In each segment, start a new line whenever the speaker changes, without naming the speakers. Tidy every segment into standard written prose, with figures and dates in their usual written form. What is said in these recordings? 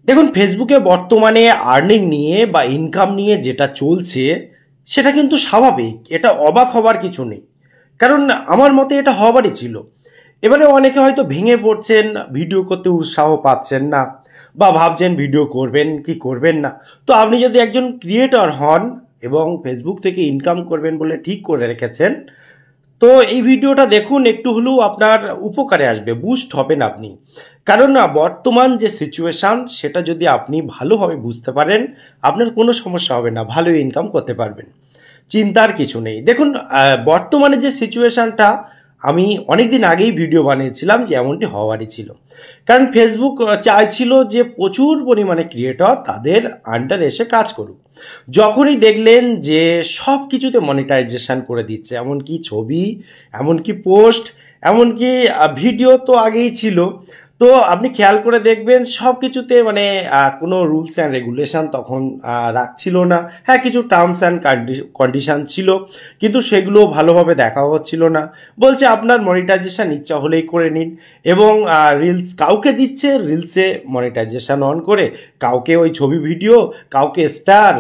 দেখুন, ফেসবুকে বর্তমানে আর্নিং নিয়ে বা ইনকাম নিয়ে যেটা চলছে সেটা কিন্তু স্বাভাবিক, এটা অবাক হবার কিছু নেই। কারণ আমার মতে এটা হবারই ছিল। এবারে অনেকে হয়তো ভেঙে পড়ছেন, ভিডিও করতে উৎসাহ পাচ্ছেন না, বা ভাবছেন ভিডিও করবেন কি করবেন না। তো আপনি যদি একজন ক্রিয়েটর হন এবং ফেসবুক থেকে ইনকাম করবেন বলে ঠিক করে রেখেছেন, তো এই ভিডিওটা দেখুন, একটু হলেও আপনার উপকারে আসবে, বুস্ট হবেন আপনি। কারণ না, বর্তমান যে সিচুয়েশন সেটা যদি আপনি ভালোভাবে বুঝতে পারেন, আপনার কোনো সমস্যা হবে না, ভালো ইনকাম করতে পারবেন, চিন্তার কিছু নেই। দেখুন, বর্তমানে যে সিচুয়েশনটা, আমি অনেক দিন আগেই ভিডিও বানিয়েছিলাম যে এমনটি হওয়ারই ছিল। কারণ ফেসবুক চাইছিল যে প্রচুর পরিমাণে ক্রিয়েটর তাদের আন্ডার এসে কাজ করুক। যখনই দেখলেন যে সব কিছুতে মনিটাইজেশন করে দিচ্ছে, এমনকি ছবি, এমনকি পোস্ট, এমনকি ভিডিও তো আগেই ছিল। তো আপনি খেয়াল করে দেখবেন সব কিছুতে মানে কোনো রুলস অ্যান্ড রেগুলেশন তখন রাখছিল না। হ্যাঁ, কিছু টার্মস অ্যান্ড কন্ডিশন ছিল, কিন্তু সেগুলো ভালোভাবে দেখা হচ্ছিল না। বলছে আপনার মনিটাইজেশন ইচ্ছা হলেই করে নিন, এবং রিলস কাউকে দিচ্ছে, রিলসে মনিটাইজেশন অন করে, কাউকে ওই ছবি ভিডিও, কাউকে স্টার,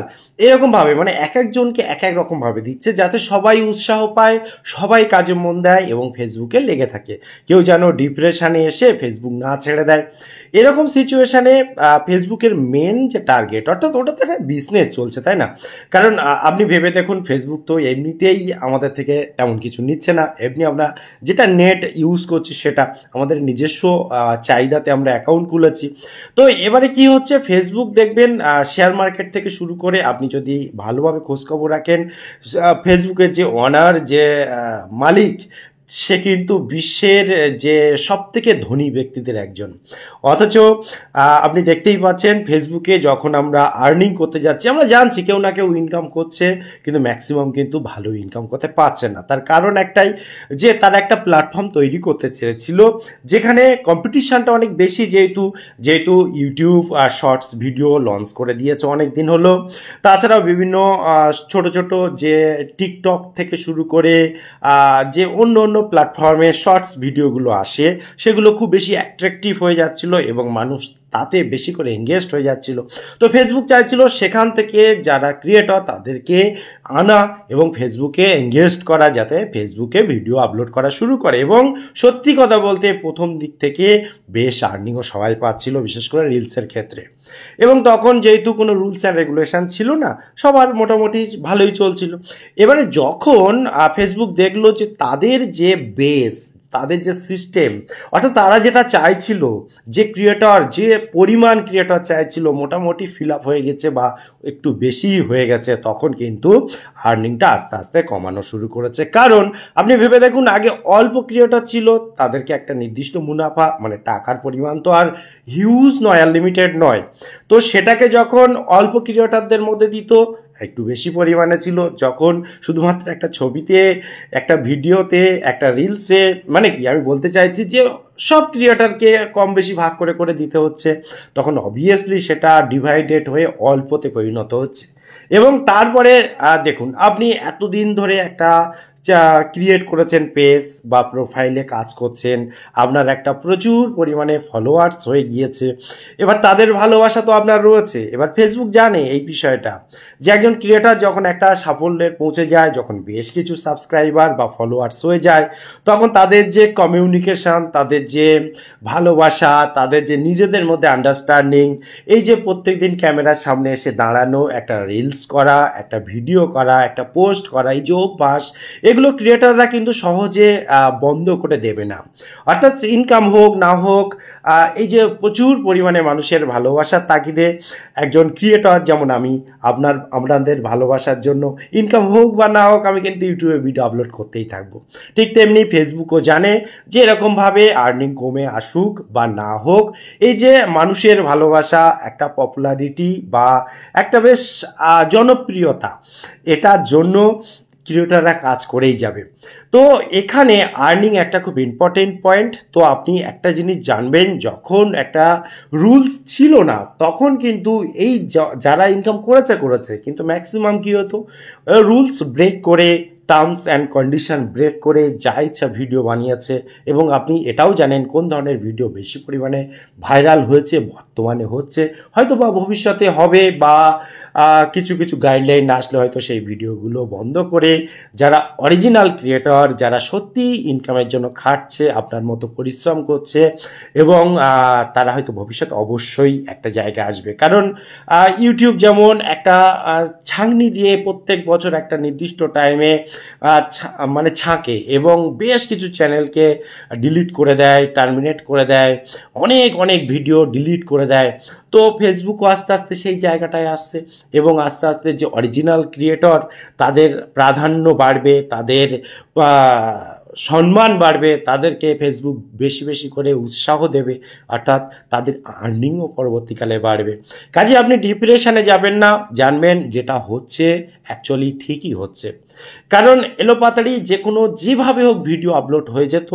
এরকমভাবে মানে এক একজনকে এক এক রকমভাবে দিচ্ছে, যাতে সবাই উৎসাহ পায়, সবাই কাজে মন দেয় এবং ফেসবুকে লেগে থাকে। কেউ যেন ডিপ্রেশনে এসে ফেসবুক না ছেড়ে দেয়। এরকম সিচুয়েশনে ফেসবুকের মেন যে টার্গেট, অর্থাৎ ওটা তো একটা বিজনেস চলছে, তাই না? কারণ আপনি ভেবে দেখুন, ফেসবুক তো এমনিতেই আমাদের থেকে তেমন কিছু নিচ্ছে না। এমনি আমরা যেটা নেট ইউজ করছি সেটা আমাদের নিজস্ব চাহিদাতে আমরা অ্যাকাউন্ট খুলেছি। তো এবারে কি হচ্ছে, ফেসবুক দেখবেন শেয়ার মার্কেট থেকে শুরু করে আপনি যদি ভালোভাবে খোঁজখবর রাখেন, ফেসবুকের যে ওনার, যে মালিক, সে কিন্তু বিশ্বের যে সব থেকে ধনী ব্যক্তিদের একজন। অথচ আপনি দেখতেই পাচ্ছেন, ফেসবুকে যখন আমরা আর্নিং করতে যাচ্ছি, আমরা জানছি কেউ না কেউ ইনকাম করছে, কিন্তু ম্যাক্সিমাম কিন্তু ভালো ইনকাম করতে পারছে না। তার কারণ একটাই, যে তারা একটা প্ল্যাটফর্ম তৈরি করতে চেয়েছিল যেখানে কম্পিটিশনটা অনেক বেশি, যেহেতু যেহেতু ইউটিউব আর শর্টস ভিডিও লঞ্চ করে দিয়েছে অনেক দিন হলো। তাছাড়াও বিভিন্ন ছোট ছোট যে টিকটক থেকে শুরু করে যে অন্য অন্য প্ল্যাটফর্মে শর্টস ভিডিওগুলো আসে, সেগুলো খুব বেশি অ্যাট্রাকটিভ হয়ে যাচ্ছিল এবং মানুষ তাতে বেশি করে এঙ্গেজড হয়ে যাচ্ছিল। তো ফেসবুক চাইছিল সেখান থেকে যারা ক্রিয়েটর তাদেরকে আনা এবং ফেসবুকে এঙ্গেজড করা, যাতে ফেসবুকে ভিডিও আপলোড করা শুরু করে। এবং সত্যি কথা বলতে প্রথম দিক থেকে বেশ আর্নিংও সবাই পাচ্ছিল, বিশেষ করে রিলসের ক্ষেত্রে। এবং তখন যেহেতু কোনো রুলস অ্যান্ড রেগুলেশন ছিল না, সবার মোটামুটি ভালোই চলছিল। এবারে যখন ফেসবুক দেখলো যে তাদের যে বেস, তাদের যে সিস্টেম, অর্থাৎ তারা যেটা চাইছিল, যে ক্রিয়েটর, যে পরিমাণ ক্রিয়েটর চাইছিল মোটামুটি ফিল আপ হয়ে গেছে বা একটু বেশি হয়ে গেছে, তখন কিন্তু আর্নিংটা আস্তে আস্তে কমানো শুরু করেছে। কারণ আপনি ভেবে দেখুন, আগে অল্প ক্রিয়েটর ছিল, তাদেরকে একটা নির্দিষ্ট মুনাফা, মানে টাকার পরিমাণ তো আর হিউজ নয়, আনলিমিটেড নয়। তো সেটাকে যখন অল্প ক্রিয়েটরদের মধ্যে দিত, একটু বেশি পরিমাণে ছিল, যখন শুধুমাত্র একটা ছবিতে, একটা ভিডিওতে, একটা রিলসে, মানে কি আমি বলতে চাইছি যে সব ক্রিয়েটরকে কম বেশি ভাগ করে করে দিতে হচ্ছে, তখন অবভিয়াসলি সেটা ডিভাইডেড হয়ে অল্পতে পরিণত হচ্ছে। এবং তারপরে দেখুন, আপনি এতদিন ধরে একটা ক্রিয়েট করেছেন পেজ বা প্রোফাইলে কাজ করছেন, আপনার একটা প্রচুর পরিমাণে ফলোয়ার্স হয়ে গিয়েছে, এবার তাদের ভালোবাসা তো আপনার রয়েছে। এবার ফেসবুক জানে এই বিষয়টা, যে একজন ক্রিয়েটর যখন একটা সাফল্যে পৌঁছে যায়, যখন বেশ কিছু সাবস্ক্রাইবার বা ফলোয়ার্স হয়ে যায়, তখন তাদের যে কমিউনিকেশন, তাদের যে ভালোবাসা, তাদের যে নিজেদের মধ্যে আন্ডারস্ট্যান্ডিং, এই যে প্রত্যেকদিন ক্যামেরার সামনে এসে দাঁড়ানো, একটা রিলস করা, একটা ভিডিও করা, একটা পোস্ট করা, এই যে অভ্যাস, এগুলো ক্রিয়েটররা কিন্তু সহজে বন্ধ করে দেবে না। অর্থাৎ ইনকাম হোক না হোক, এই যে প্রচুর পরিমাণে মানুষের ভালোবাসার তাগিদে একজন ক্রিয়েটর যেমন আমি, আপনাদের ভালোবাসার জন্য ইনকাম হোক বা না হোক, আমি কিন্তু ইউটিউবে ভিডিও আপলোড করতেই থাকবো। ঠিক তেমনি ফেসবুকও জানে যে এরকমভাবে আর্নিং কমে আসুক বা না হোক, এই যে মানুষের ভালোবাসা, একটা পপুলারিটি বা একটা বেশ জনপ্রিয়তা, এটার জন্য ক্রিয়েটররা কাজ করেই যাবে। তো এখানে আর্নিং একটা খুব ইম্পর্টেন্ট পয়েন্ট। তো আপনি একটা জিনিস জানবেন, যখন একটা রুলস ছিল না, তখন কিন্তু এই যারা ইনকাম করেছে কিন্তু ম্যাক্সিমাম কী হতো, রুলস ব্রেক করে টার্মস অ্যান্ড কন্ডিশন ব্রেক করে যা ইচ্ছা ভিডিও বানিয়েছে, এবং আপনি এটাও জানেন কোন ধরনের ভিডিও বেশি পরিমাণে ভাইরাল হয়েছে, বর্তমানে হচ্ছে, হয়তো বা ভবিষ্যতে হবে, বা কিছু কিছু গাইডলাইন আসলে হয়তো সেই ভিডিওগুলো বন্ধ করে যারা অরিজিনাল ক্রিয়েটর, যারা সত্যি ইনকামের জন্য খাটছে, আপনার মতো পরিশ্রম করছে, এবং তারা হয়তো ভবিষ্যতে অবশ্যই একটা জায়গায় আসবে। কারণ ইউটিউব যেমন একটা ছাঁকনি দিয়ে প্রত্যেক বছর একটা নির্দিষ্ট টাইমে মানে ছাঁকে এবং বেশ কিছু চ্যানেলকে ডিলিট করে দেয়, টার্মিনেট করে দেয়, অনেক অনেক ভিডিও ডিলিট করে দেয়। তো ফেসবুকও আস্তে আস্তে সেই জায়গাটায় আসছে, এবং আস্তে আস্তে যে অরিজিনাল ক্রিয়েটর তাদের প্রাধান্য বাড়বে, তাদের সম্মান বাড়বে, তাদেরকে ফেসবুক বেশি বেশি করে উৎসাহ দেবে, অর্থাৎ তাদের আর্নিংও পরবর্তীকালে বাড়বে। কাজে আপনি ডিপ্রেশনে যাবেন না, জানবেন যেটা হচ্ছে অ্যাকচুয়ালি ঠিকই হচ্ছে। কারণ এলোপাতাড়ি যে কোনো যেভাবে হোক ভিডিও আপলোড হয়ে যেত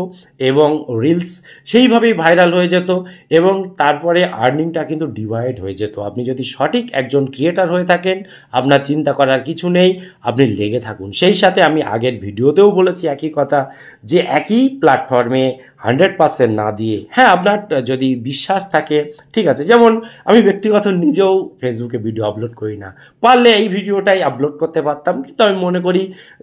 এবং রিলস সেইভাবেই ভাইরাল হয়ে যেত, এবং তারপরে আর্নিংটা কিন্তু ডিভাইড হয়ে যেত। আপনি যদি সঠিক একজন ক্রিয়েটার হয়ে থাকেন, আপনার চিন্তা করার কিছু নেই, আপনি লেগে থাকুন। সেই সাথে আমি আগের ভিডিওতেও বলেছি একই কথা, যে একই প্ল্যাটফর্মে 100% না দিয়ে, হ্যাঁ আপনার যদি বিশ্বাস থাকে ঠিক আছে। যেমন আমি ব্যক্তিগত নিজেও ফেসবুকে ভিডিও আপলোড করি না, পারলে এই ভিডিওটাই আপলোড করতে পারতাম, কিন্তু আমি মনে করি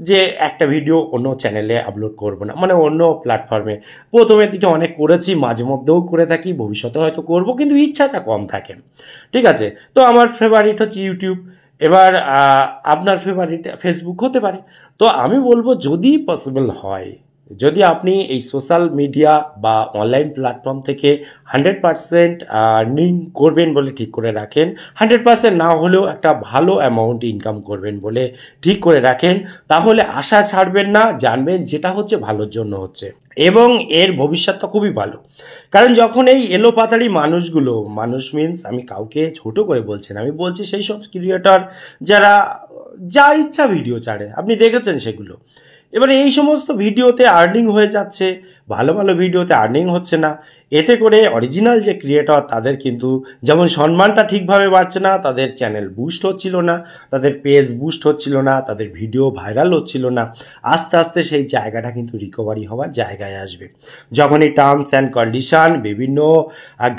যে একটা ভিডিও অন্য চ্যানেলে আপলোড করব না, মানে অন্য প্ল্যাটফর্মে। প্রথমের দিকে অনেক করেছি, মাঝে মধ্যেও করে থাকি, ভবিষ্যতে হয়তো করব, কিন্তু ইচ্ছাটা কম থাকে, ঠিক আছে। তো আমার ফেভারিট হচ্ছে ইউটিউব, এবার আপনার ফেভারিট ফেসবুক হতে পারে। তো আমি বলবো যদি পসিবল হয়, যদি আপনি এই সোশ্যাল মিডিয়া বা অনলাইন প্ল্যাটফর্ম থেকে 100% আর্নিং করবেন বলে ঠিক করে রাখেন, 100% না হলেও একটা ভালো অ্যামাউন্ট ইনকাম করবেন বলে ঠিক করে রাখেন, তাহলে আশা ছাড়বেন না, জানবেন যেটা হচ্ছে ভালোর জন্য হচ্ছে, এবং এর ভবিষ্যৎটা খুবই ভালো। কারণ যখন এই এলোপাতাড়ি মানুষগুলো, মানুষ মিনস আমি কাউকে ছোট করে বলছি না, আমি বলছি সেই সব ক্রিয়েটর যারা যা ইচ্ছা ভিডিও ছাড়ে, আপনি দেখেছেন সেগুলো। এবারে এই সমস্ত ভিডিওতে আর্নিং হয়ে যাচ্ছে, ভালো ভালো ভিডিওতে আর্নিং হচ্ছে না, এতে করে অরিজিনাল যে ক্রিয়েটর তাদের কিন্তু যেমন সম্মানটা ঠিকভাবে বাড়ছে না, তাদের চ্যানেল বুস্ট হচ্ছিল না, তাদের পেজ বুস্ট হচ্ছিল না, তাদের ভিডিও ভাইরাল হচ্ছিল না। আস্তে আস্তে সেই জায়গাটা কিন্তু রিকভারি হওয়ার জায়গায় আসবে, যখন এই টার্মস অ্যান্ড কন্ডিশন বিভিন্ন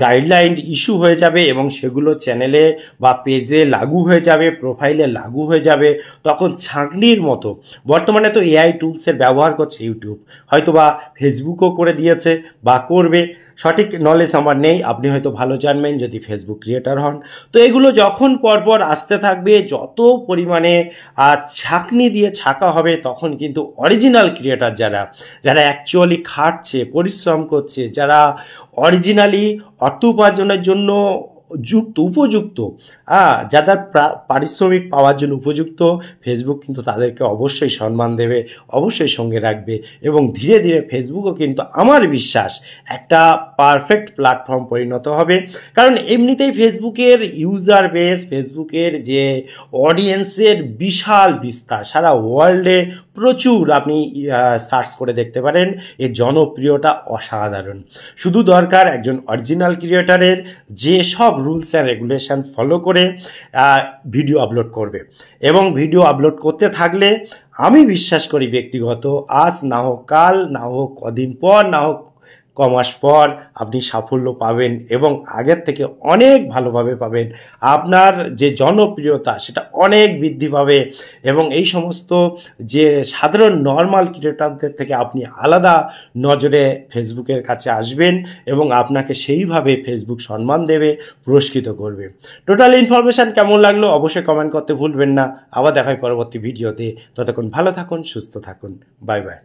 গাইডলাইন ইস্যু হয়ে যাবে এবং সেগুলো চ্যানেলে বা পেজে লাগু হয়ে যাবে, প্রোফাইলে লাগু হয়ে যাবে, তখন ছাঁকনির মতো বর্তমানে তো এআই টুলসের ব্যবহার করছে ইউটিউব, হয়তো বা ফেসবুকও করে দিয়েছে বা করবে, সঠিক নলেজ আমার নেই, আপনি হয়তো ভালো জানবেন যদি ফেসবুক ক্রিয়েটর হন। তো এগুলো যখন পরপর আসতে থাকবে, যত পরিমাণে ছাঁকনি দিয়ে ছাঁকা হবে, তখন কিন্তু অরিজিনাল ক্রিয়েটর যারা যারা অ্যাকচুয়ালি খাটছে, পরিশ্রম করছে, যারা অরিজিনালি অর্থ উপার্জনের জন্য উপযুক্ত, যাদের পারিশ্রমিক পাওয়ার জন্য উপযুক্ত, ফেসবুক কিন্তু তাদেরকে অবশ্যই সম্মান দেবে, অবশ্যই সঙ্গে রাখবে, এবং ধীরে ধীরে ফেসবুকও কিন্তু আমার বিশ্বাস একটা পারফেক্ট প্ল্যাটফর্ম পরিণত হবে। কারণ এমনিতেই ফেসবুকের ইউজার বেস, ফেসবুকের যে অডিয়েন্সের বিশাল বিস্তার, সারা ওয়ার্ল্ডে প্রচুর, আপনি সার্চ করে দেখতে পারেন, এর জনপ্রিয়তা অসাধারণ। শুধু দরকার একজন অরিজিনাল ক্রিয়েটারের যে সব রুলস অ্যান্ড রেগুলেশন ফলো করে ভিডিও আপলোড করবে, এবং ভিডিও আপলোড করতে থাকলে আমি বিশ্বাস করি ব্যক্তিগত, আজ না হোক কাল, না হোক কদিন পর, না হোক কমাস পর আপনি সাফল্য পাবেন, এবং আগের থেকে অনেক ভালোভাবে পাবেন। আপনার যে জনপ্রিয়তা সেটা অনেক বৃদ্ধি পাবে, এবং এই সমস্ত যে সাধারণ নর্মাল ক্রিয়েটরদের থেকে আপনি আলাদা নজরে ফেসবুকের কাছে আসবেন, এবং আপনাকে সেইভাবে ফেসবুক সম্মান দেবে, পুরস্কৃত করবে। টোটাল ইনফরমেশান কেমন লাগলো অবশ্যই কমেন্ট করতে ভুলবেন না। আবার দেখাই পরবর্তী ভিডিওতে, ততক্ষণ ভালো থাকুন, সুস্থ থাকুন, বাই বাই।